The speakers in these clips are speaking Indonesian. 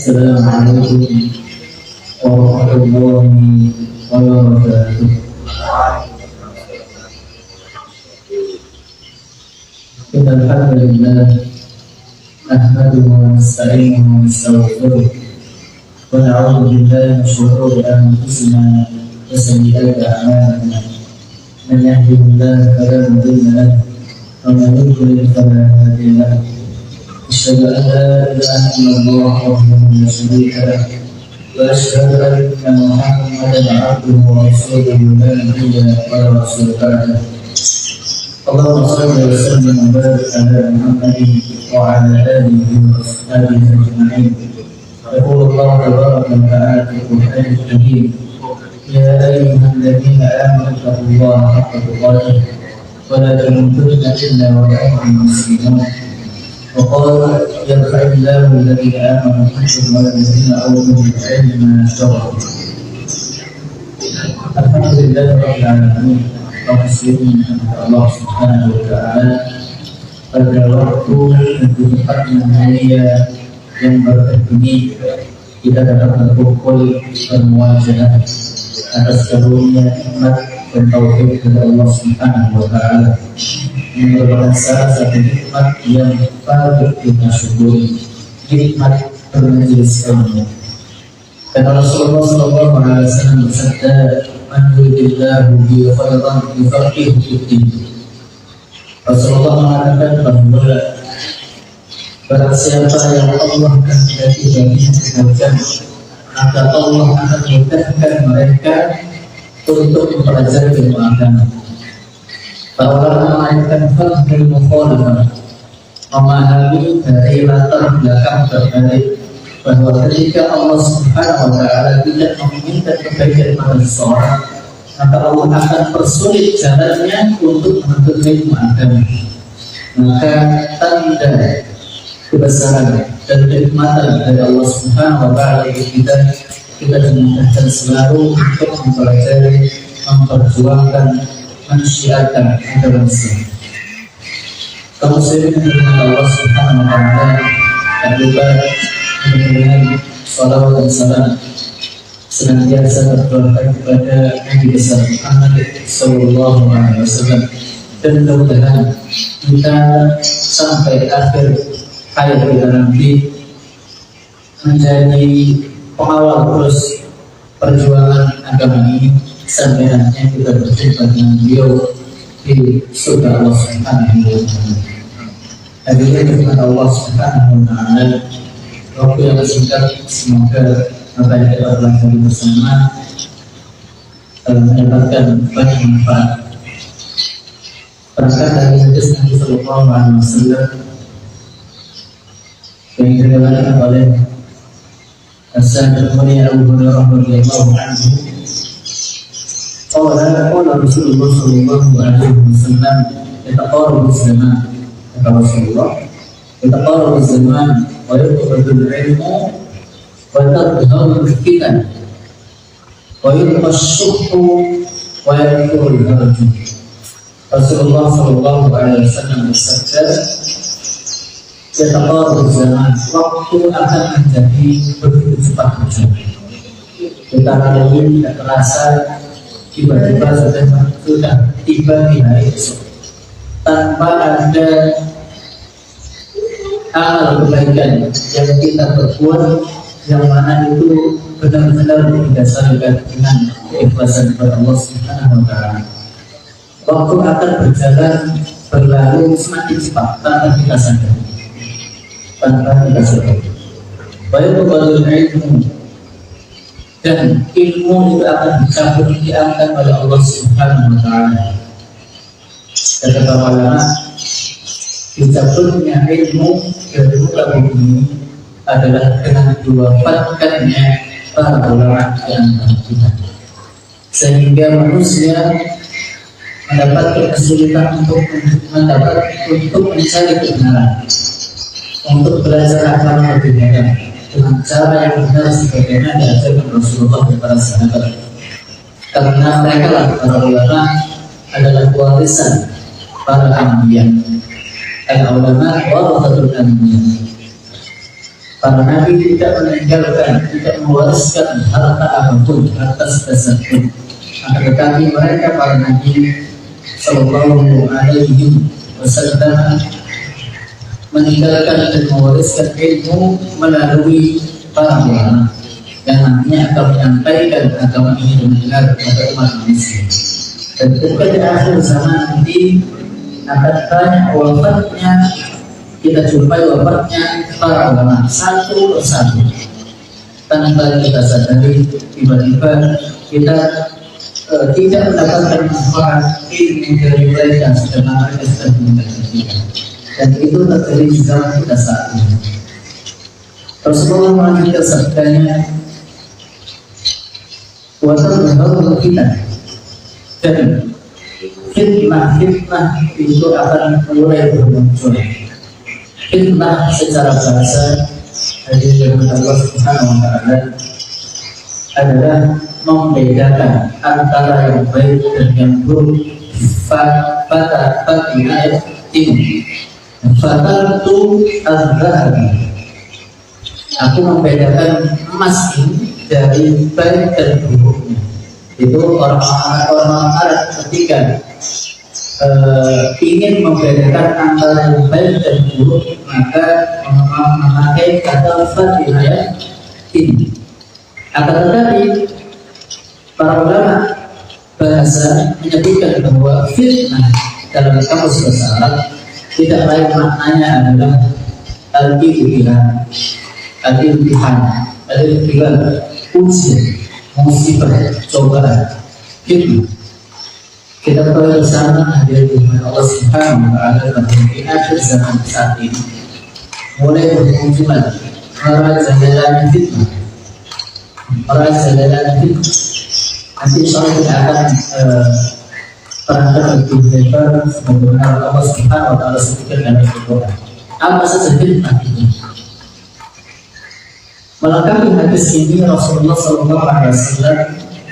Assalamualaikum warahmatullahi wabarakatuh. Alhamdulillah, nahmaduhu wa nasta'inuhu wa nastaghfiruh wa na'udzu billahi min shururi anfusina wa sayyi'ati a'malina. Man yahdihillahu fala mudilla lahu wa man yudlil fala hadiya lahu. Asyhadu an la ilaha illallah wahdahu la syarika lahu wa asyhadu anna Muhammadan 'abduhu wa rasuluhu la nabiyya wa la rasula ba'dahu. Allahumma shalli wa sallim wa barik ala Muhammadin wa ala alihi wa ashabihi ajma'in. Yaqulu Allah tabaraka wa ta'ala fi Qur'anil Karim, ya ayyuhalladzina amanu taqullaha haqqa tuqatih wa la tamutunna illa wa antum muslimun. وقال يرفع الله الذين آمنوا منكم والذين أوتوا العلم درجات. Alhamdulillah rabbil alamin. Muslimin Allah Subhanahu wa ta'ala pada waktu dan tempat yang mulia yang berkah ini kita dapat berkumpul bermuajah atas karunia nikmat dan taufik dari Allah Subhanahu wa ta'ala. Ini merupakan salah satu nikmat yang patut kita syukuri, nikmat bermajelis ilmu. Dan Rasulullah SAW bersabda, "Man yuridillahu bihi khairan yufaqihuhu fid-din." Rasulullah mengatakan bahwa barang siapa yang Allah kehendaki baginya kebaikan, maka Allah akan memudahkan mereka untuk mempelajari ilmu agama. Para ulama mengatakan fahmul mukhalafah, memahami dari latar belakang berbalik, bahwa ketika Allah Subhanahu wa ta'ala tidak menginginkan kebaikan pada seseorang, maka Allah akan persulit jalannya untuk menuntut ilmu agama. Maka tanda kebesaran dan kenikmatan dari Allah Subhanahu wa ta'ala kita dimudahkan selalu untuk mempelajari, memperjuangkan, menyiarkan agama Islam. Kaum muslimin dengan Allah Subhanahu wa ta'ala, dan juga dengan salawat dan salam senantiasa tercurahkan kepada Nabi besar Muhammad sallallahu alaihi wasallam, dan mudah-mudahan kita sampai akhir hayat kita nanti menjadi pengawal terus perjuangan agama ini sampai nanti kita berjumpa dengan beliau di surga Allah Subhanahu wa ta'ala. Hadirin firman Allah Subhanahu wa ta'ala, waktu yang singkat, semoga apa yang kita pelajari bersama mendapatkan banyak manfaat. Berangkat dari hadis Nabi Sallallahu Alaihi Wasallam yang diriwayatkan oleh As-Sayyid Abu Hurairah radhiyallahu anhu, qala Rasulullah sallallahu alaihi wasallam, yataqarrabu az-zaman, kata Rasulullah, yataqarrabu az-zaman wa yaqbadul ilmu wa tadhharu al-fitan wa yulqa ash-shuhhu wa yakthuru al-harju. Rasulullah sallallahu alaihi wasallam bersabda, yataqarrabu az-zaman, waktu akan menjadi begitu cepat berjalan. Kita kali ini tidak terasa, tiba-tiba sudah tiba di hari esok tanpa ada amal kebaikan yang kita berbuat, yang mana itu benar-benar didasarkan dengan keikhlasan kepada Allah Subhanahu wa ta'ala. Waktu akan berjalan berlalu semakin cepat tanpa kita sadari, Baik kepada ilmu, dan ilmu itu akan dicabut, diangkat oleh Allah Subhanahu wa ta'ala. Kata para ulama, dicabutnya ilmu dari muka bumi adalah dengan diwafatkannya para ulama di antara kita, sehingga manusia mendapatkan kesulitan untuk mencari kebenaran, untuk belajar agama lebih banyak dengan cara yang benar sebagaimana diajarkan Rasulullah dan para sahabat. Karena mereka lah para ulama adalah warisan para anbiya. Al-ulama warathatul anbiya. Para nabi tidak meninggalkan, tidak mewariskan harta apapun, harta sebesar pun. Akan tetapi mereka para nabi Sallallahu Alaihi Wasallam meninggalkan dan mewariskan ilmu melalui para ulama yang nantinya akan menyampaikan agama ini dengan benar kepada umat manusia. Dan ketika di akhir zaman nanti akan banyak wafatnya, kita jumpai wafatnya para ulama satu persatu tanpa kita sadari. Tiba-tiba kita tidak mendapatkan manfaat ilmu dari mereka sedang mereka sedang meninggalkan kita, dan itu terjadi di zaman kita saat ini. Rasulullah melanjutkan sabdanya, wasallallahu kita, dan fitnah itu akan mulai bermuncul. Fitnah secara bahasa dari Allah Subhanahu wa Ta'ala adalah membedakan antara yang baik dan yang buruk. Pada ayat ini, fatartu az-zahabi, aku membedakan emas ini dari baik dan buruknya. Itu orang Arab ketika ingin membedakan antara yang baik dan buruk, maka memakai kata fitnah ini. Akan tetapi para ulama bahasa menyebutkan bahwa fitnah dalam kamus bahasa Arab tidak lain maknanya adalah al-ibtilah, ujian, musibah, cobaan, fitnah. Kita tahu bersama hadir di Allah Subhanahu wa Ta'ala di akhir zaman saat ini mulai bermunculan merajalela fitnah. Nanti insyaallah kita akan terangkan lebih lebar sebagaimana Allah Subhanahu wa Ta'ala sebutkan dalam Al-Quran. Apa saja fitnah ini? Melengkapi hadis ini Rasulullah SAW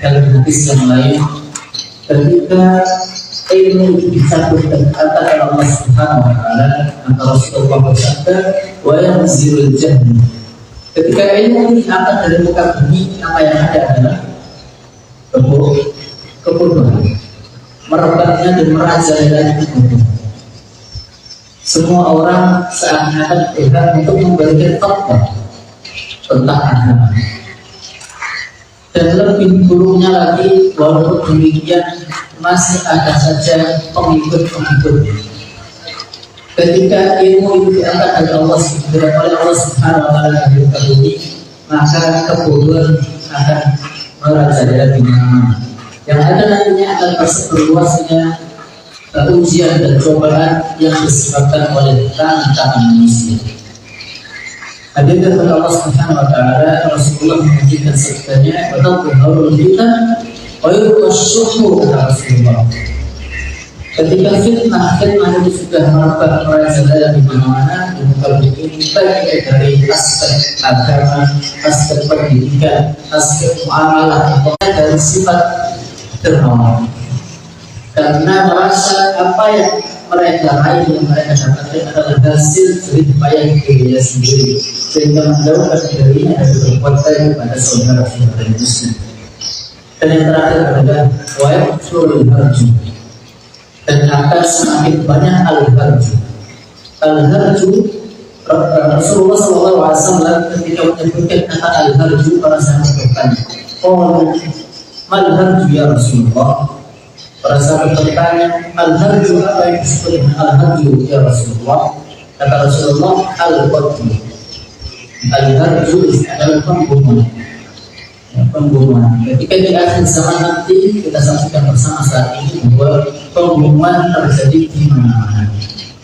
dalam hadis yang lain, ketika ilmu itu dicabut dan kata Allah Subhanahu wa Ta'ala, maka Rasulullah bersabda, wa yanzilul jahil. Ketika ilmu itu diangkat dari muka bumi, apa yang ada adalah kebodohan, merebaknya dan merajalela kebodohan. Semua orang seakan-akan berhak untuk memberikan fatwa tentang agama. Dan lebih buruknya lagi, walaupun demikian masih ada saja pengikut-pengikut. Ketika ilmu itu diangkat oleh Allah Subhanahu wa Ta'ala dari bumi, maka kebodohan akan merajalela di mana-mana. Yang ada nantinya akan berluasnya ujian dan cobaan yang disebabkan oleh tangan manusia. Hadir kepada Allah Subhanahu wa Ta'ala, Rasulullah menunjukkan sabdanya, "Wa tadhharul fitnah wa yusyuhu," kata Rasulullah. Ketika fitnah itu sudah merebak merajalela di mana-mana di muka bumi, baik dari aspek agama, aspek pendidikan, aspek muamalah, atau dari sifat dermawan. Karena merasa apa yang mereka raih, yang mereka dapatkan adalah hasil jerih payah dirinya sendiri, sehingga menjauhkan dirinya dari berbuat baik kepada saudara-saudara muslim. Dan yang terakhir adalah wa'yafurul harju, dan akan semakin banyak al-harju. Al-harju, Rasulullah SAW ketika menyebutkan kata al-harju, para sahabat bertanya, "Oh, mal-harju ya Rasulullah?" Para sahabat bertanya, "Al-harju, apa yang disebut dengan al-harju ya Rasulullah?" Kata Rasulullah, "Al-qatlu." Al-harju adalah pembunuhan. Ketika di akhir zaman nanti kita saksikan bersama saat ini bahwa pembunuhan terjadi di mana-mana.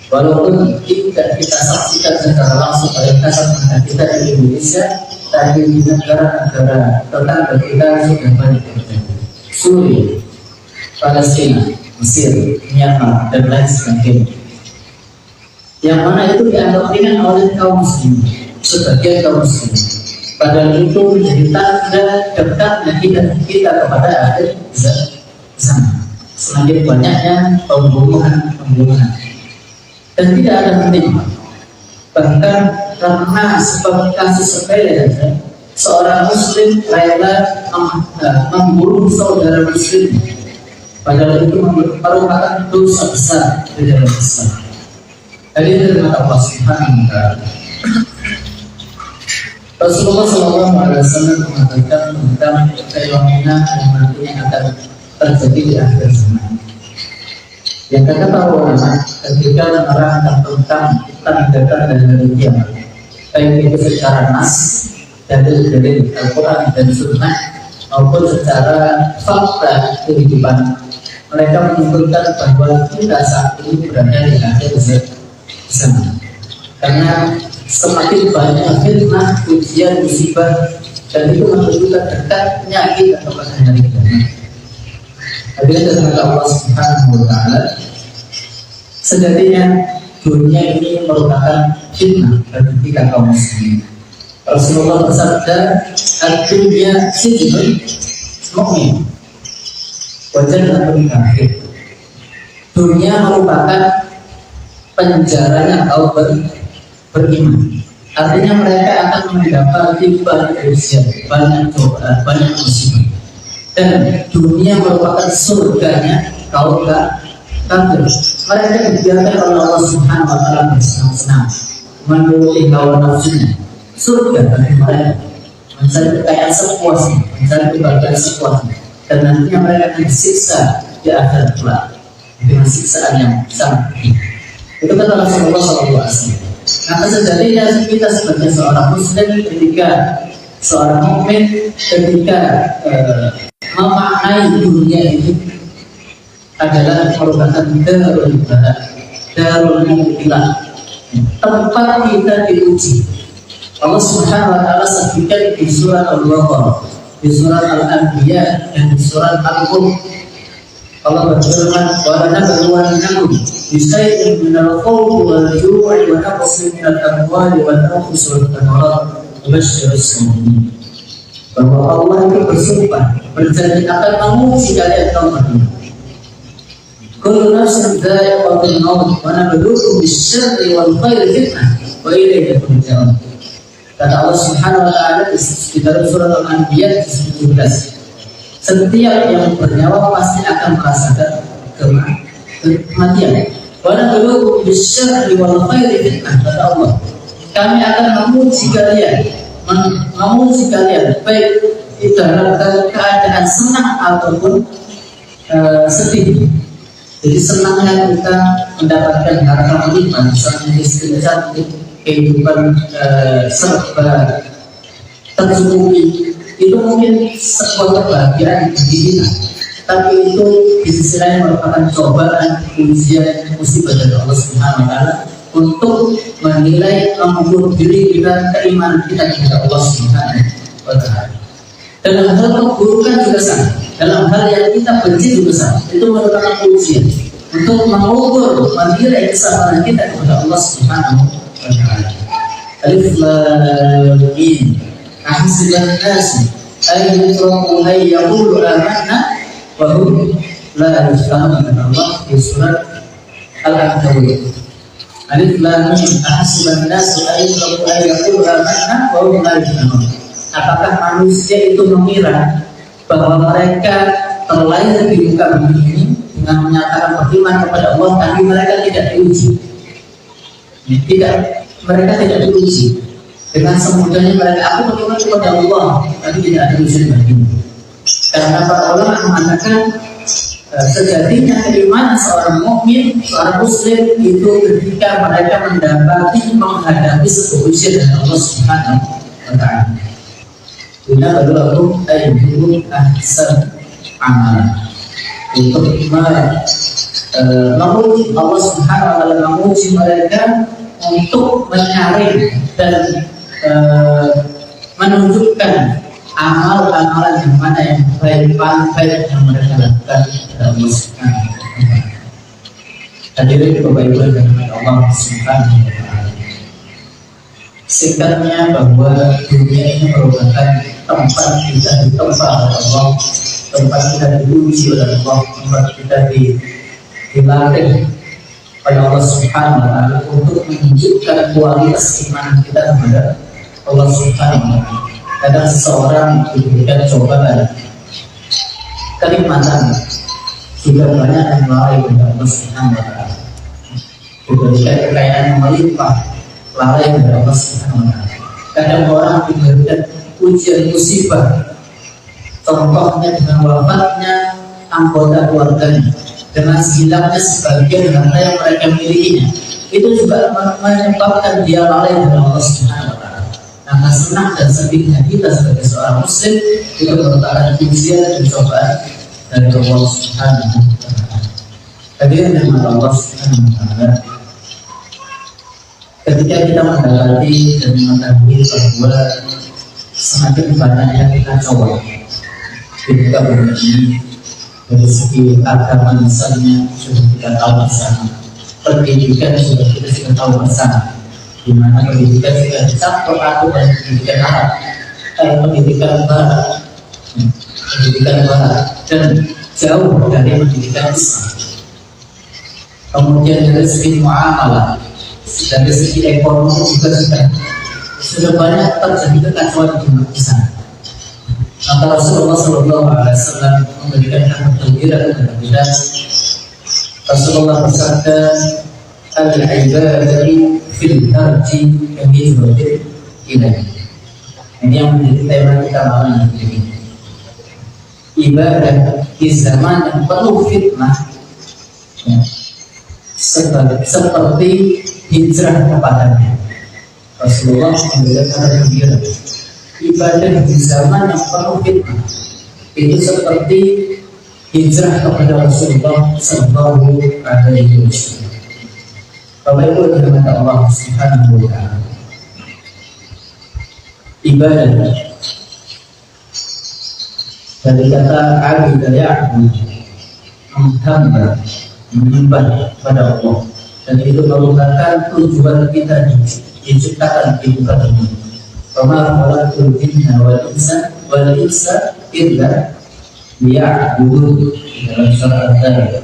Walaupun tidak kita saksikan secara langsung oleh kasat mata kita di Indonesia, tapi di negara-negara tetangga kita sudah banyak terjadi. Suriah, Palestina, Mesir, Myanmar, dan lain sebagainya. Yang mana itu dianggap ringan oleh kaum muslim sebagai kaum muslim. Padahal itu menjadi tanda dekatnya kita kepada akhir zaman. Semakin banyaknya pembunuhan, dan tidak ada hentinya. Bahkan karena sebab kasus sepele saja, seorang muslim rela membunuh saudara muslim, padahal itu merupakan dosa besar di dalam Islam. Jadi dari Allah Subhanahu wa Ta'ala, Rasulullah SAW mengatakan tentang fenomena yang nantinya akan terjadi di akhir zaman. Yang kata para ulama ketika menerangkan tentang tanda-tanda dari kiamat, baik itu secara nas dari Al-Quran dan Sunnah maupun secara fakta kehidupan, mereka menyebutkan bahwa kita saat ini berada di akhir zaman. Karena semakin banyak fitnah, ujian, musibah, dan itu menunjukkan dekatnya kita kepada hari kiamat. Hadirin dari Allah Subhanahu wa Ta'ala, sejatinya dunia ini merupakan fitnah bagi kita kaum muslimin. Rasulullah bersabda, "Ad-dunya sijnul mu'min wa jannatul kafir." Dunia merupakan penjaranya kaum beriman. Artinya mereka akan mendapati banyak ujian, banyak cobaan, banyak musibah. Dan dunia merupakan surganya kaum kafir. Mereka dibiarkan oleh Allah Subhanahu wa Ta'ala bersenang-senang, menuruti hawa nafsunya. Surga bagi mereka, mencari kekayaan sepuasnya, mencari kebahagiaan sepuasnya, dan nantinya mereka akan disiksa di akhirat kelak dengan siksaan yang sangat pedih. Itu kata Rasulullah SAW. Maka sejatinya kita sebagai seorang muslim, ketika seorang mukmin, ketika memaknai dunia ini adalah merupakan darul ibadah, darul mu'minah, tempat kita diuji. Allah Subhanahu wa Ta'ala sebutkan di surat Al-Baqarah, di surat Al-Anbiya, dan di surat Al-Qur'an. Allah berfirman, "Wa lanabluwannakum bisyai'in minal khawfi wal ju'i wa naqsin minal amwali wal anfusi wath thamarat wa basyyiris sabirin." Bahwa Allah itu bersumpah, berjanji akan menguji kalian kaum beriman. Kullu nafsin dha'iqatul maut wa nabluukum bisyarri wal khairi fitnah wa ilayna turja'un. Kata Allah Subhanahu wa Ta'ala di dalam surat Al-Anbiya 17, setiap yang bernyawa pasti akan merasakan kematian. Wa nabluukum bisyarri wal khairi fitnah. Kata Allah, kami akan menguji kalian, baik itu dalam keadaan senang ataupun sedih. Jadi senangnya kita mendapatkan harta melimpah, misalnya istri cantik, kehidupan serba tercukupi, itu mungkin sebuah kebahagiaan bagi kita. Tapi itu di sisi lain merupakan cobaan, ujian, musibah dari Allah Subhanahu wa Ta'ala untuk menilai, mengukur diri kita, keimanan kita kepada Allah Subhanahu wa Ta'ala. Dalam hal keburukan juga sama, dalam hal yang kita benci juga sama. Itu merupakan ujian untuk mengukur, menilai kesabaran kita kepada Allah Subhanahu wa Ta'ala. Alif Lam Mim. Ahasiban nas ay yutraku ay yaqulu amanna wa hum la yafqahuna. Allah di surat Al-Ankabut. Alif Lam Mim. Ahasiban nas ay yutraku ay yaqulu amanna wa hum la yafqahuna. Apakah manusia itu mengira bahwa mereka terlahir di muka bumi ini dengan menyatakan beriman kepada Allah, tapi mereka tidak diuji? Mereka tidak diuji. Dengan semudahnya mereka, aku beriman kepada Allah, tapi tidak ada ujian bagimu. Karena para ulama mengatakan sejatinya keimanan seorang mukmin, seorang muslim itu ketika mereka menghadapi sebuah ujian dari Allah Subhanahu wa Ta'ala. Bila berlaku ayyuhum ahsan amalan, untuk menguji Allah Subhanahu wa Ta'ala, menguji mereka untuk menyaring dan menunjukkan amal-amalan yang mana yang paling baik yang mereka lakukan kepada Allah Subhanahu wa Ta'ala. Hadirin Bapak Ibu dan Allah Subhanahu wa Ta'ala, singkatnya bahwa dunia ini merupakan tempat kita ditempa oleh Allah, tempat kita diuji oleh Allah, tempat kita dilatih oleh Allah Subhanahu wa Ta'ala untuk menunjukkan kualitas iman kita kepada Allah Subhanahu wa Ta'ala. Kadang seseorang diberikan cobaan kenikmatan, juga banyak yang lalai kepada Allah Subhanahu wa Ta'ala. Diberikan kekayaan yang melimpah, lalai kepada Allah Subhanahu wa Ta'ala. Kadang orang diberikan ujian musibah, contohnya dengan wafatnya anggota keluarganya, dengan hilangnya sebagian harta yang mereka milikinya, itu juga menyebabkan dia lalai kepada Allah Subhanahu wa Ta'ala. Maka senang dan sedihnya kita sebagai seorang muslim itu merupakan ujian dan cobaan dari Allah Subhanahu wa Ta'ala. Hadirin rahmat Allah Subhanahu wa Ta'ala, ketika kita mendapati dan mengetahui bahwa semakin banyaknya kita coba ketika begini, dari segi agama misalnya sudah kita tahu bersama, pendidikan sudah kita tahu bersama, di mana pendidikan sudah dicampur aduk dengan pendidikan Arab, pendidikan Barat, dan jauh dari pendidikan Islam. Kemudian dari segi muamalah, dari segi ekonomi juga sudah banyak terjadi kekacauan di sana. Maka Rasulullah SAW memberikan kabar gembira kepada kita. Rasulullah bersabda, al-ibadati fil harji kahijratin ilaih. Ini yang menjadi tema kita malam ini. Ibadah di zaman yang penuh fitnah, ya, seperti hijrah kepadanya. Rasulullah memberikan kabar gembira. Ibadah di zaman yang penuh fitnah itu seperti hijrah kepada Rasulullah Sallallahu Alaihi Wasallam. Bapak Ibu dirahmati Allah Subhanahu wa Ta'ala, ibadah dari kata abida ya'bud, menghamba, menyembah kepada Allah, dan itu merupakan tujuan kita diciptakan di muka bumi. Wama khalaqtul jinna wal insa illa liya'budun. Dalam surah Al-Baqarah,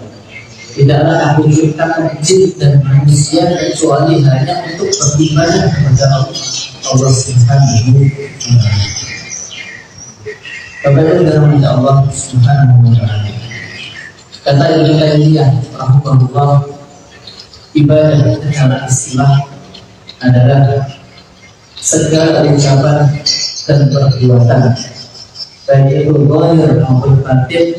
tidaklah aku ciptakan jin dan manusia kecuali hanya untuk beribadah kepada Allah Subhanahu wa Ta'ala. Bapak Ibu dalam Allah Subhanahu wa Ta'ala, kata Ibnu Taimiyah rahimahullah, ibadah secara istilah adalah segala ucapan dan perbuatan, baik itu zahir maupun batin,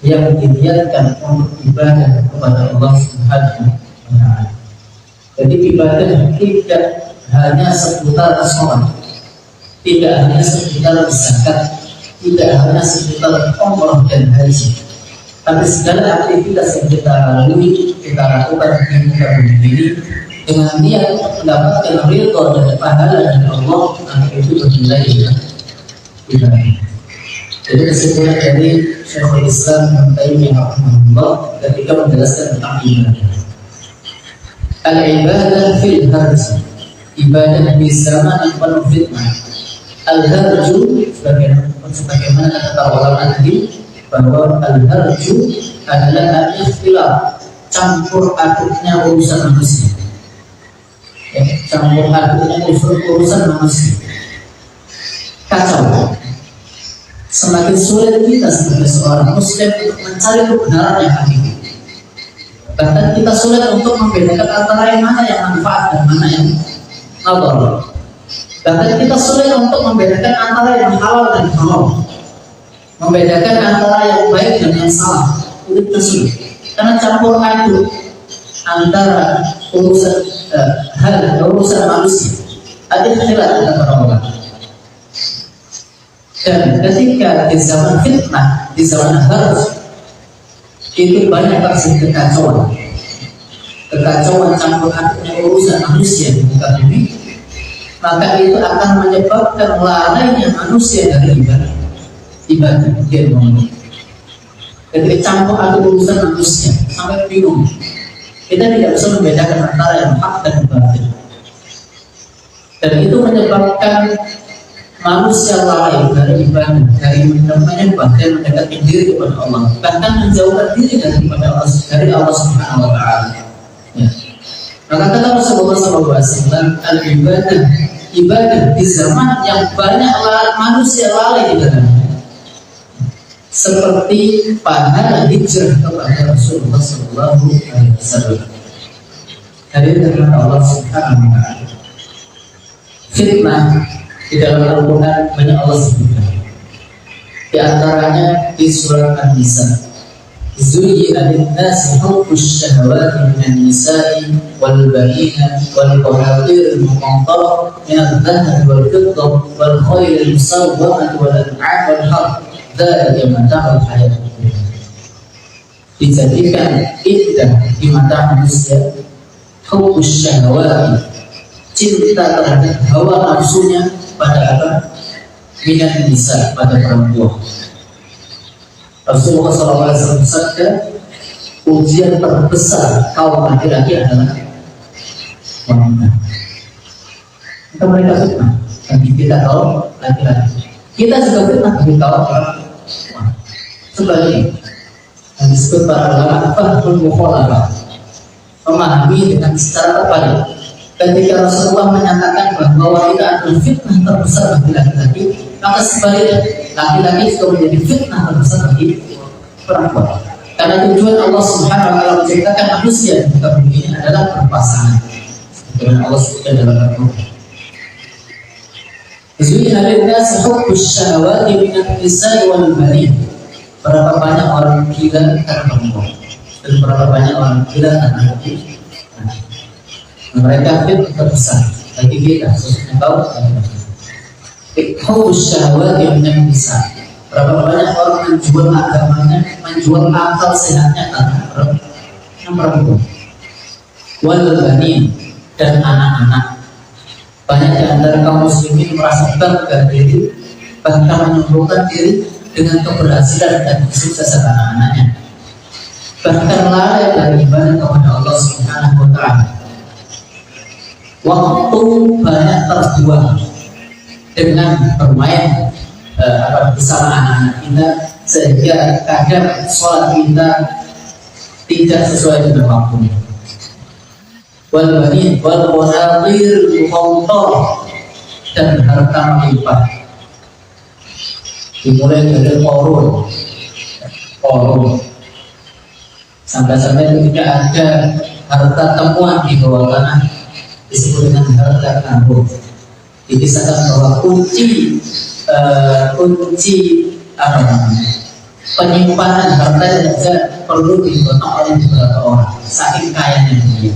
yang diniatkan untuk ibadah kepada Allah Subhanahu wa Ta'ala. Jadi ibadah tidak hanya seputar sholat, tidak hanya seputar zakat, tidak hanya seputar umrah dan haji, tapi segala aktivitas yang kita lalui, kita lakukan di muka bumi ini dengan niat mendapatkan ridho dan pahala dari Allah, maka itu bernilai ibadah. Jadi kesimpulan dari Syekhul Islam Ibnu Taimiyah rahimahullah ketika menjelaskan tentang ibadah, al-ibadah fil harj, ibadah di zaman yang penuh fitnah. Al-harju sebagaimana kata ulama tadi, bahwa al-harju adalah al-ikhtilaf, campur aduknya urusan manusia. Campur aduknya urusan manusia, kacau. Semakin sulit kita sebagai seorang muslim untuk mencari kebenaran yang hakiki. Bahkan kita sulit untuk membedakan antara yang mana yang manfaat dan mana yang nadhar. Bahkan kita sulit untuk membedakan antara yang halal dan haram, membedakan antara yang baik dan yang salah. Itu kita sulit karena campur aduk antara urusan urusan manusia. Ada ikhtilaf antara orang. Dan ketika di zaman fitnah, di zaman harus, itu banyak terjadi kekacauan campur aduknya urusan manusia di muka bumi, maka itu akan menyebabkan lalainya manusia dari ibadah. Dia ngomong, ketika campur aduk urusan manusia sampai bingung, kita tidak bisa membedakan antara yang hak dan batil, dan itu menyebabkan manusia lalai dari ibadah, dari menyembah dan mendekatkan diri kepada Allah, bahkan menjauhkan diri dari Allah Subhanahu wa Ta'ala. Ya. Maka kata Rasulullah SAW, ibadah di zaman yang banyak manusia lalai di dalamnya, seperti pahala hijrah kepada Rasulullah SAW. Hadirin dirahmati Allah Subhanahu wa Ta'ala. Fitnah di dalam Al-Quran banyak Allah sebutkan. Di antaranya di surat An-Nisa. Zuyyina lin-nasi hubbus syahawati minan nisa'i wal banina wal qanatir al-muqantarah min adh-dhahabi wal fiddati wal khayl al-musawwamati wal an'am wal harth. Dzalika mata'ul hayatid dunya. Dijadikan indah di mata manusia hubbus syahawati, cinta terhadap hawa nafsunya pada apa? Minan nisa, pada perempuan. Rasulullah SAW bersabda, ujian terbesar kaum laki-laki adalah wanita. Maka mereka fitnah bagi kita kaum laki-laki. Kita juga fitnah bagi kaum perempuan. Sebaliknya, yang disebut para ulama fahmul mukhalafah, memahami dengan secara terbalik. Ketika Rasulullah menyatakan bahwa wanita adalah fitnah terbesar bagi laki-laki, maka sebaliknya laki-laki juga menjadi fitnah terbesar bagi perempuan. Karena tujuan Allah Subhanahu wa Ta'ala menciptakan manusia di muka bumi ini adalah berpasangan. Dengan Allah sebutkan dalam Al-Quran. Zuyyina lin-nasi hubbus syahawati minan nisa'i wal banin. Berapa banyak orang gila karena perempuan, dan berapa banyak orang gila karena laki-laki. Mereka fitnah terbesar bagi kita, khususnya kaum laki-laki. Hubbus syahawati minan nisa'. Berapa banyak orang menjual agamanya, menjual akal sehatnya karena perempuan. Wal banin, dan anak-anak. Banyak di antara kaum muslimin merasa bangga diri, bahkan menyombongkan diri dengan keberhasilan dan kesuksesan anak-anaknya. Bahkan lalai dari ibadah kepada Allah Subhanahu wa Ta'ala. Waktu banyak terbuang dengan bermain bersama anak-anak kita, sehingga kadang sholat kita tidak sesuai dengan waktunya. Wal banin wal qanatir muqantarah, dan harta melimpah. Dimulai dari korun sampai ketika ada harta temuan di bawah tanah disebut dengan harta karun. Dikisahkan bahwa kunci apa namanya, penyimpanan harta saja perlu digotong oleh beberapa orang, saking kayanya dia.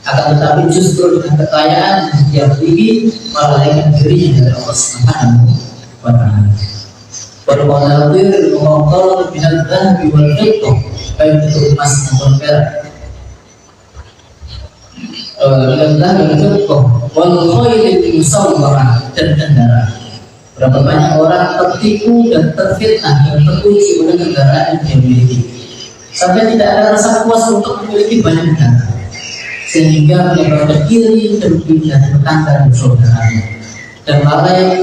Akan tetapi justru dengan kekayaan yang tinggi melalaikan dirinya dari Allah Subhanahu wa Ta'ala. Wal qanatir al-muqantarah min adh-dhahabi wal fiddati, baik itu emas maupun perak. Min adh-dhahabi wal fiddati wal khayl al-musawwamah, dan kendaraan. Berapa banyak orang tertipu dan terfitnah dan terpuji oleh kendaraan yang dia miliki, sampai tidak ada rasa puas untuk memiliki banyak kendaraan, sehingga menyebabkan iri, dengki, dan tetangga dan saudaranya, dan lalai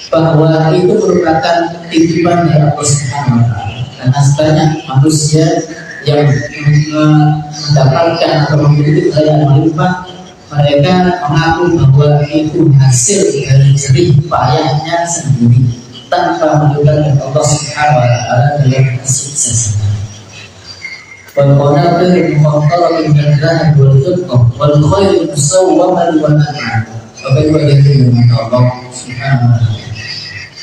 bahwa itu merupakan titipan dari Allah Subhanahu wa Ta'ala. Karena sebanyak manusia yang mendapatkan atau memiliki kekayaan melimpah, mereka mengaku bahwa itu hasil dari jerih payahnya sendiri, tanpa melibatkan Allah Subhanahu wa Ta'ala dalam kesuksesan. Wal qanatir al-muqantarah min adh-dhahabi wal fiddati wal khayl al-musawwamati wal an'am. Bagaimana dengan Allah Subhanahu wa Ta'ala?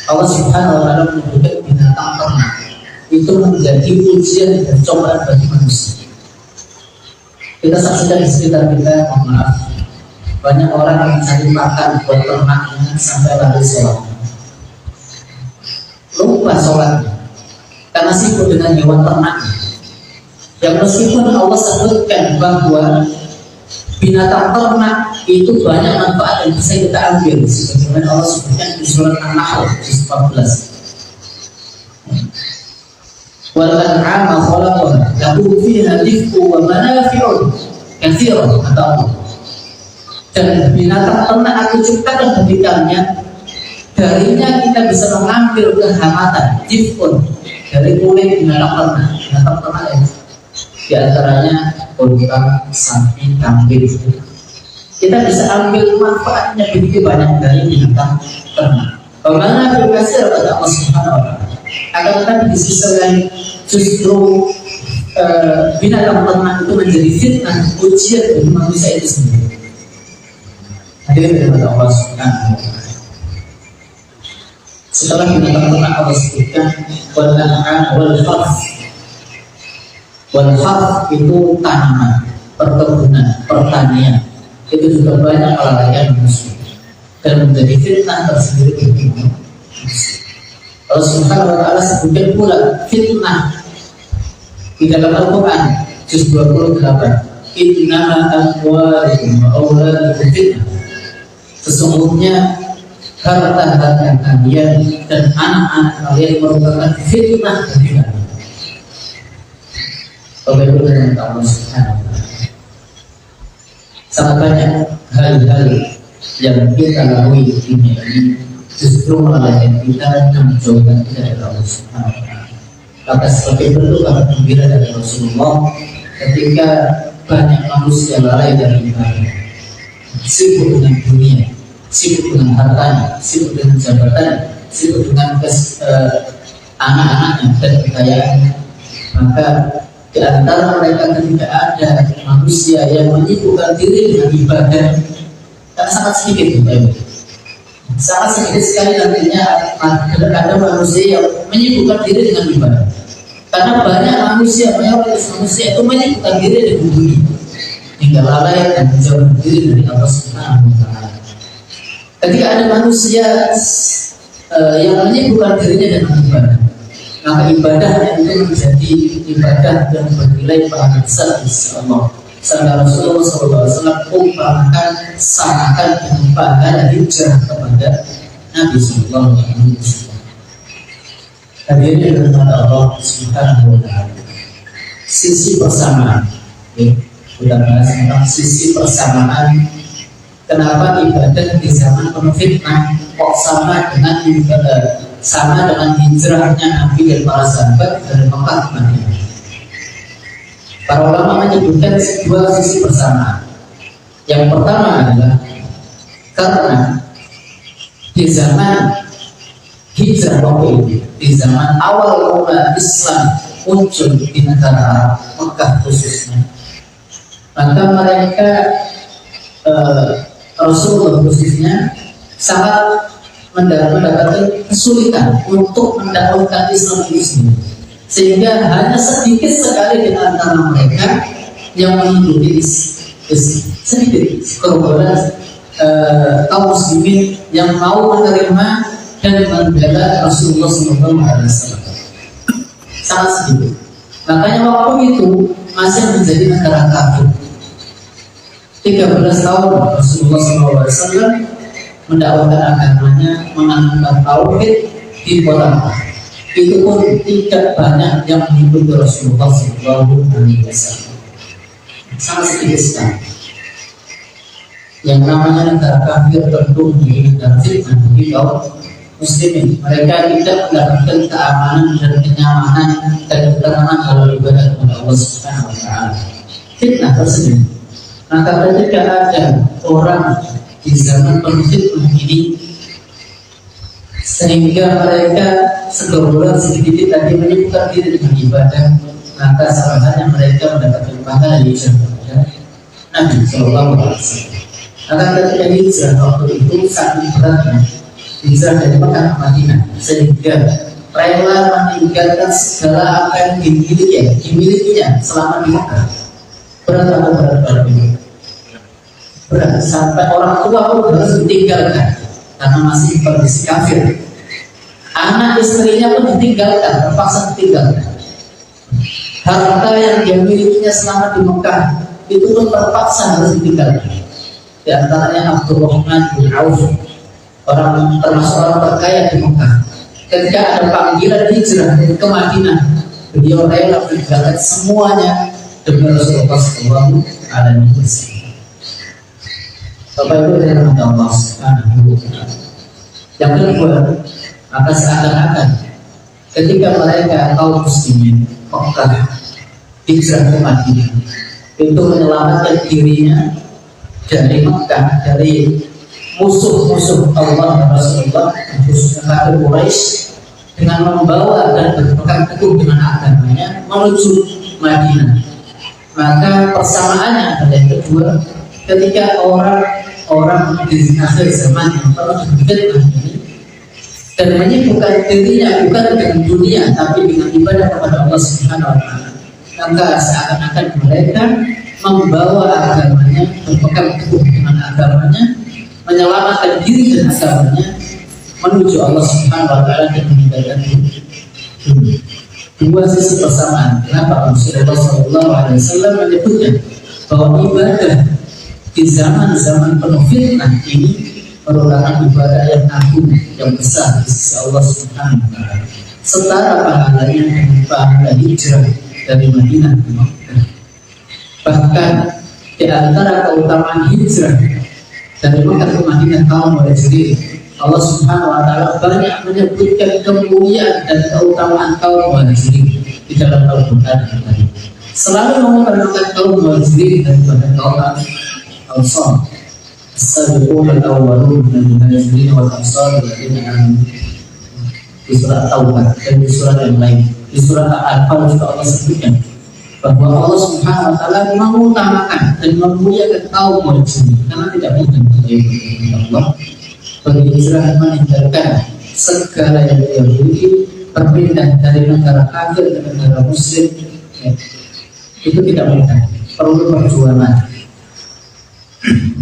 Allah Subhanahu wa Ta'ala menyebutkan binatang ternak itu menjadi ujian dan cobaan bagi manusia. Kita saksikan di sekitar kita, mohon maaf, banyak orang yang mencari makan buat ternaknya sampai lari sholat, lupa sholatnya karena sibuk dengan hewan ternaknya. Yang meskipun Allah sebutkan bahwa binatang ternak itu banyak manfaat yang bisa kita ambil, sebagaimana Allah sebutkan di surat An-Nahl ayat 14. Wal an'ama khalaqaha lahu fiha dif'u wa manafi'u katsirah, kata Allah. Dan binatang ternak aku ciptakan bagi kalian, darinya kita bisa mengambil kehangatan, dif'un, dari kulit binatang ternak. Binatang ternak Di antaranya kurban, sapi, kambing. Kita bisa ambil manfaatnya begitu banyak dari binatang ternak. Bagaimana berkasih kepada Allah Subhanahu wa Ta'ala. Akan tetapi di sisi lain justru binatang ternak itu menjadi fitnah, ujian bagi manusia itu sendiri. Hadirin kepada Allah Subhanahu wa Ta'ala. Setelah binatang ternak Allah sebutkan wal-an'am wal-harth. Wal-harth itu tanaman, perkebunan, pertanian. Itu juga banyak kelalaian manusia dan menjadi fitnah tersendiri bagi manusia. Allah Subhanahu wa Ta'ala sebutkan pula fitnah di dalam Al-Quran juz 28. Innama amwalukum wa auladukum fitnah. Sesungguhnya harta-harta kalian dan anak-anak kalian merupakan fitnah bagi kalian. Bagaimana dengan Allah Subhanahu wa Ta'ala? Sangat banyak hal-hal yang kita lalui di dunia ini justru melalaikan kita dan menjauhkan kita dari Allah Subhanahu wa Ta'ala. Maka sebagai bentuk kabar gembira dari Rasulullah ketika banyak manusia lalai dari ibadah, sibuk dengan dunia, sibuk dengan hartanya, sibuk dengan jabatan, sibuk dengan anak-anaknya dan kekayaannya, maka di antara mereka tidak ada manusia yang menyibukkan diri dengan ibadah. Karena sangat sedikit, sangat sedikit sekali nantinya ada manusia yang menyibukkan diri dengan ibadah. Karena banyak manusia, mayoritas manusia itu menyibukkan diri dengan dunia, hingga lalai dan menjauhkan diri dari Allah Subhanahu wa Ta'ala. Ketika ada manusia yang menyibukkan dirinya dengan ibadah, maka ibadahnya itu menjadi ibadah yang bernilai pahala besar di sisi Allah. Sampai Rasulullah SAW umpamakan seakan dengan pahala hijrah kepada Nabi SAW. Hadirin kepada Allah Subhanahu wa Ta'ala. Sisi persamaan, kita bahas tentang sisi persamaan. Kenapa ibadah di zaman penuh fitnah kok sama dengan ibadah, sama dengan hijrahnya Nabi dan para sahabat dari Mekah ke Madinah? Para ulama menyebutkan dua sisi persamaan. Yang pertama adalah karena di zaman hijrah waktu itu, di zaman awal mula Islam muncul di negara Arab, Mekah khususnya, maka mereka Rasulullah khususnya sangat mendapatkan kesulitan untuk mendakwahkan Islam itu sendiri, sehingga hanya sedikit sekali di antara mereka yang mengikuti Islam, sedikit sekerombolan kaum muslimin yang mau menerima dan membela Rasulullah SAW, sangat sedikit. Makanya waktu itu masih menjadi negara kafir. 13 tahun Rasulullah SAW mendakwahkan agamanya, menanamkan tauhid di kota Mekah. Itu pun tidak banyak yang mengikuti Rasulullah SAW. Sangat sedikit sekali. Yang namanya negara kafir tentu menjadi negara fitnah bagi kaum muslimin. Mereka tidak mendapatkan keamanan dan kenyamanan dan ketenangan dalam ibadah kepada Allah Subhanahu wa Ta'ala. Fitnah tersebut. Maka ketika ada orang di zaman penuh fitnah ini, sehingga mereka segerombolan sedikit tadi menyibukkan diri dengan ibadah, maka salahnya mereka mendapatkan pahala hijrah kepada Nabi Sallallahu Alaihi Wasallam. Maka ketika hijrah waktu itu sangat beratnya hijrah dari Mekah ke Madinah, sehingga rela meninggalkan segala apa yang dimilikinya selama di Mekah. Berat berat sampai orang tua pun harus ditinggalkan karena masih kondisi kafir. Anak istrinya pun ditinggalkan, terpaksa ditinggalkan. Harta yang dia milikinya selama di Mekah itu pun terpaksa harus ditinggalkan. Di antaranya Abdurrahman bin Auf, termasuk orang terkaya di Mekah. Ketika ada panggilan hijrah ke Madinah, beliau rela meninggalkan semuanya demi Rasulullah SAW. Bapak Ibu yang Allah Subhanahu wa Ta'ala. Yang kedua, maka seakan-akan ketika mereka kaum muslimin Mekah hijrah ke Madinah itu menyelamatkan dirinya dari Mekah, dari musuh-musuh Allah dan Rasulullah, khususnya kafir Quraisy, dengan membawa dan berpegang teguh dengan agamanya menuju Madinah. Maka persamaannya adalah yang kedua, ketika orang di akhir zaman yang telah berfitnah ini dan menyibukkan dirinya bukan dengan dunia tapi dengan ibadah kepada Allah Subhanahu wa Ta'ala, maka seakan-akan mereka membawa agamanya, berpegang teguh dengan agamanya, menyelamatkan diri dan agamanya menuju Allah Subhanahu wa Ta'ala dan meninggalkan dunia. Dua sisi persamaan. Kenapa Rasulullah SAW menyebutkan bahwa ibadah di zaman-zaman penuh fitnah ini merupakan ibadah yang agung, yang besar di sisi Allah Subhanahu wa Ta'ala. Setara pahalanya dengan pahala hijrah dari Madinah ke Makkah. Bahkan di antara keutamaan hijrah dari Makkah ke Madinah kaum Muhajirin, Allah Subhanahu wa Ta'ala banyak menyebutkan kemuliaan dan keutamaan kaum Muhajirin di dalam Al-Quran. Selalu memperkenalkan kaum Muhajirin daripada kaum Ansar. As-sabiqun al-awwalun minal muhajirin wal ansar alladziina aamanu. Di surat Taubah dan di surat yang lain, di surat Al-Anfal juga Allah sebutkan bahwa Allah Subhanahu wa Ta'ala mengutamakan dan memuliakan kaum Muhajirin karena tidak mudah bagi Allah berhijrah meninggalkan segala yang dia miliki, berpindah dari negara kafir ke negara muslim, ya, itu tidak mudah, perlu perjuangan.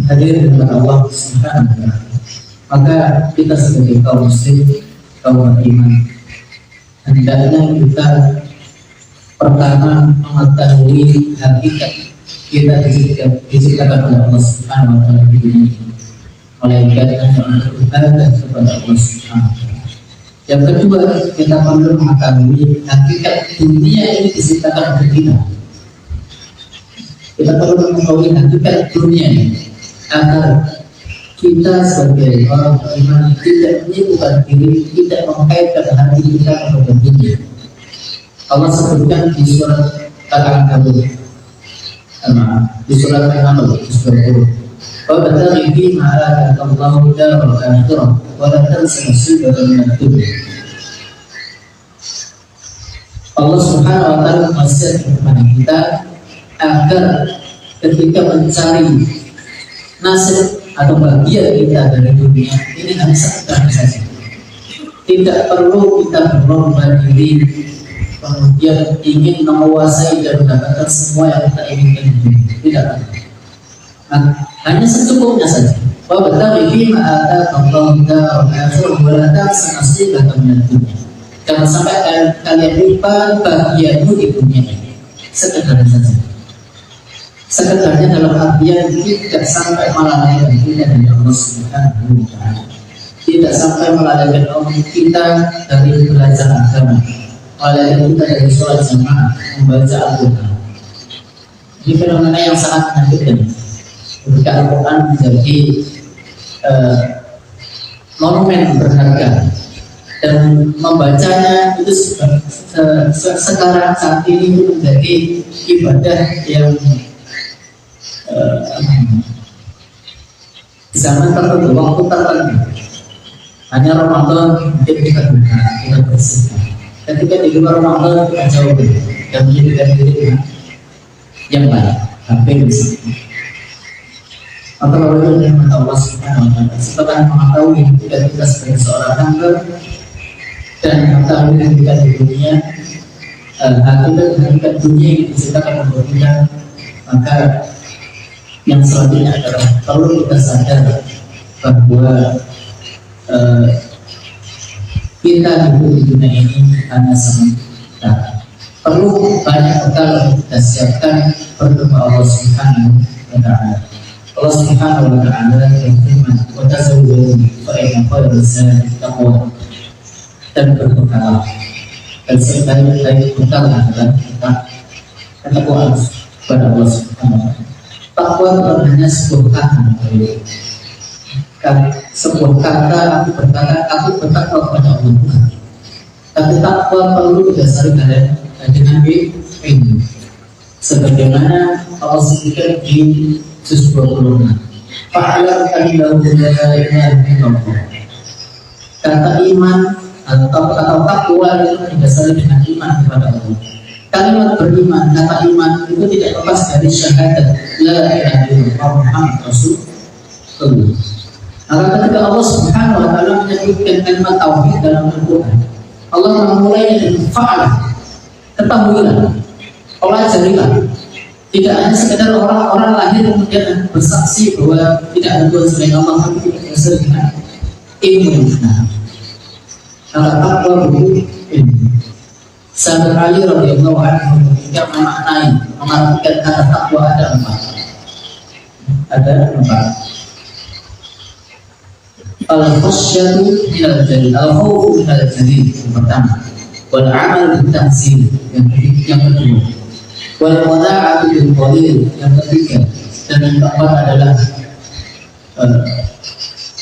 Hadirin dengan Allah Subhanahu wa Ta'ala, maka kita sebagai kaum muslim, kaum beriman, hendaknya kita pertama mengetahui hakikat kita diciptakan oleh Allah Subhanahu wa Ta'ala di dunia ini, melainkan hanya beribadah kepada Allah Subhanahu wa Ta'ala. Yang kedua, kita perlu mengetahui hakikat dunia ini diciptakan untuk kita. Kita perlu mengetahui hakikat dunia ini agar kita sebagai orang beriman tidak menyibukkan diri, tidak mengkaitkan hati kita kepada dunia. Allah sebutkan di surat Al-Ankabut, di surat Al-Ankabut, surat Al-Ankabut, وَبَتَغِي فِيمَا آتَاكَ اللَّهُ الدَّارَ الْآخِرَةَ وَلَا تَنْسَ نَصِيبَكَ مِنَ الدُّنْيَا. Allah Subhanahu wa Ta'ala mengingatkan kepada kita agar ketika mencari nasib atau bagian kita dari dunia ini hanya sekedar saja. Tidak perlu kita berlomba diri kemudian ingin menguasai dan mendapatkan semua yang kita inginkan di dunia. Tidak. Hanya secukupnya saja. Wa bataghi fima ataka Allahu ad-darul akhirah wa la tansa nasibaka minad dunya. Jangan sampai kalian lupa bagianmu di dunia ini. Sekedar saja. Sekedarnya dalam artian tidak sampai melalaikan kita dari Allah Subhanahu wa Ta'ala. Tidak sampai melalaikan Allah kita dari belajar agama, melalaikan kita dari sholat jamaah, membaca Al-Quran. Ini fenomena yang sangat menyakitkan. Ketika Al-Quran menjadi monumen berharga dan membacanya itu sekarang saat ini menjadi ibadah yang di zaman tertentu, waktu tertentu. Hanya Ramadan mungkin kita benar, kita bersihkan. Ketika di luar Ramadan kita jauh dan menjadikan diri dengan yang baik, hampir bisa. Maka kalau dengan Allah Subhanahu wa Ta'ala, setelah mengetahui ketika kita sebagai seorang hamba dan mengetahui ketika di dunia, hakikat dunia yang diciptakan untuk kita, maka yang selanjutnya adalah perlu kita sadar bahwa kita hidup di dunia ini hanya sementara. Perlu banyak bekal untuk kita siapkan bertemu Allah Subhanahu wa Ta'ala. Allah Subhanahu wa Ta'ala berfirman, "Wa tazawwadu fa inna khayra zadi taqwa." Dan berbekal. Dan sebaik-baik bekal adalah kita ketakwaan kepada Allah Subhanahu wa Ta'ala. Takwa bukan hanya sebuah kata, aku bertakwa kepada Allah. Tapi takwa perlu didasari dengan ilmu. sebagaimana Allah sebutkan di juz 26. Fa'alam annahu la ilaha illallah. Kata iman atau takwa itu didasari dengan iman kepada Allah. Kalimat beriman, kata iman itu tidak lepas dari syahadat la ilaha illallah Muhammad Rasulullah. Maka ketika Allah Subhanahu wa taala menyebutkan kalimat tauhid dalam Al-Qur'an, Allah memulainya dengan fa'alam. Ketahuilah, pelajarilah. Tidak hanya sekedar orang-orang lahir kemudian bersaksi bahwa tidak ada Tuhan selain Allah, tapi tidak berdasar dengan ilmu. Kata takwa begitu ilmu. Sahabat Ali radhiyallahu anhu ketika mengartikan kata takwa ada empat. Al-khasyatu minal jalil, al-khawfu minal jalil yang pertama, wal amal bil tanzil yang kedua, wal wada'atu bil qalil yang ketiga, dan yang keempat adalah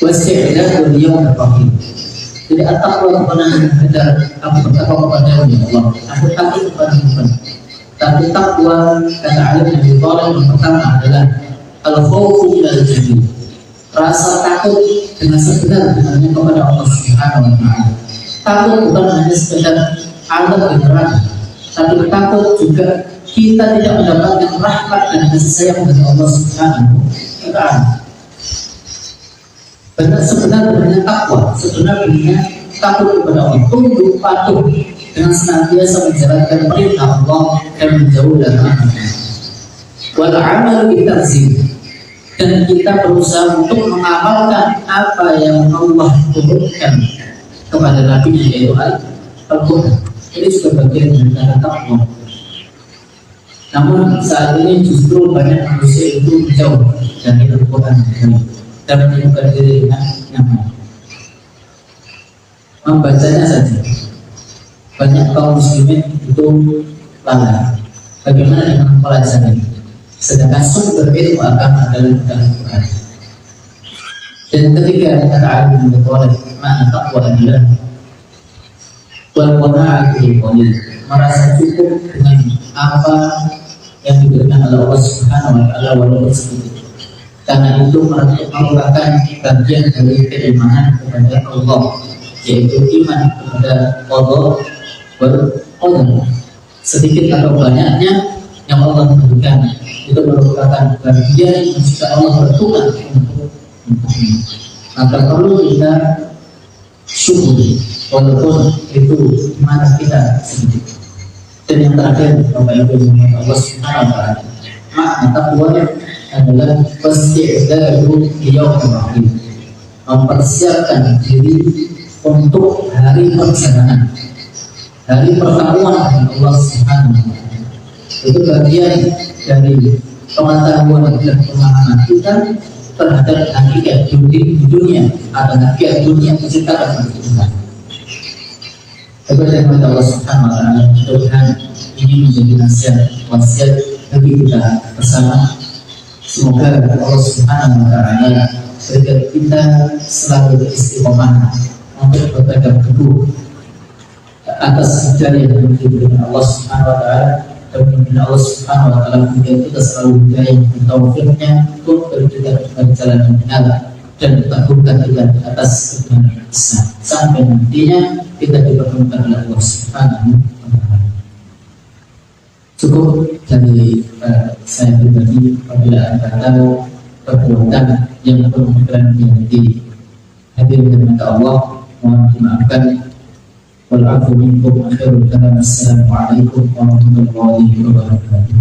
wasti'dadul yawm al-faqir. Jadi at-taqwa bukan hanya aku bertakwa kepada Allah, aku takut kepada Tuhan. Tapi takwa kata alim yang ditolak yang pertama adalah al-khawfu minal jalil, rasa takut dengan sebenar-benarnya kepada Allah Subhanahu wa taala. Takut bukan hanya sekedar azab di neraka, tapi takut juga kita tidak mendapatkan rahmat dan kasih sayang dari Allah Subhanahu wa taala. Benar sebenar-benarnya takwa, sebenar-benarnya takut kepada Allah, tunduk patuh dengan senantiasa menjalankan perintah Allah dan menjauh dari larangannya. Wal amal bitanzil, dan kita berusaha untuk mengamalkan apa yang Allah turunkan kepada Nabi yaitu Al-Quran. Ini juga bagian dari takwa. Namun saat ini justru banyak manusia itu jauh dari Al-Quran dan menyibukkan diri dengan nyaman membacanya saja. Banyak kaum muslimin itu lalai. Bagaimana dengan pelajaran? Sedangkan sumber ilmu agama adalah dalam Quran. Dan ketiga kata alim berkata makna takwa adalah wal qana'atu bil qalil, merasa cukup dengan apa yang diberikan oleh Allah Subhanahu wa taala walaupun sedikit. Karena itu merupakan bagian dari keimanan kepada Allah, yaitu iman kepada Allah wal qadar. Sedikit atau banyaknya yang Allah berikan itu merupakan bagian jika Allah bertuhan untuk maka perlu kita syukuri walaupun itu iman kita sedikit. Dan yang terakhir Bapak Ibu yang Allah Subhanahu wa taala, makna takwa adalah wasti'dadu liyaumil akhir, mempersiapkan diri untuk hari perjalanan, hari pertemuan dengan Allah Subhanahu wa taala. Itu bagian dari pengetahuan dan pemahaman kita terhadap hakikat dunia atau hakikat dunia menciptakan manusia. Kepada Allah Subhanahu wa taala, Tuhan ini menjadi nasihat wasiat bagi kita bersama. Semoga Allah Subhanahu wa taala berikan kita selalu beristiqomah untuk berpegang teguh atas hidayah yang diberikan Allah Subhanahu wa taala. Dan Allah Subhanahu wa taala memberikan kita selalu hidayah dan taufiknya untuk berjalan pada jalan yang benar dan berteguhkan kita di atas kebenaran Islam sampai nantinya kita dipertemukan oleh Allah Subhanahu wa taala. Cukup dari saya pribadi apabila ada tahu perbuatan yang berkaitan dengan hadirin dan Allah mohon dimaafkan. Wal-'afwu minkum wa khairul kalam. Assalamualaikum warahmatullahi wabarakatuh.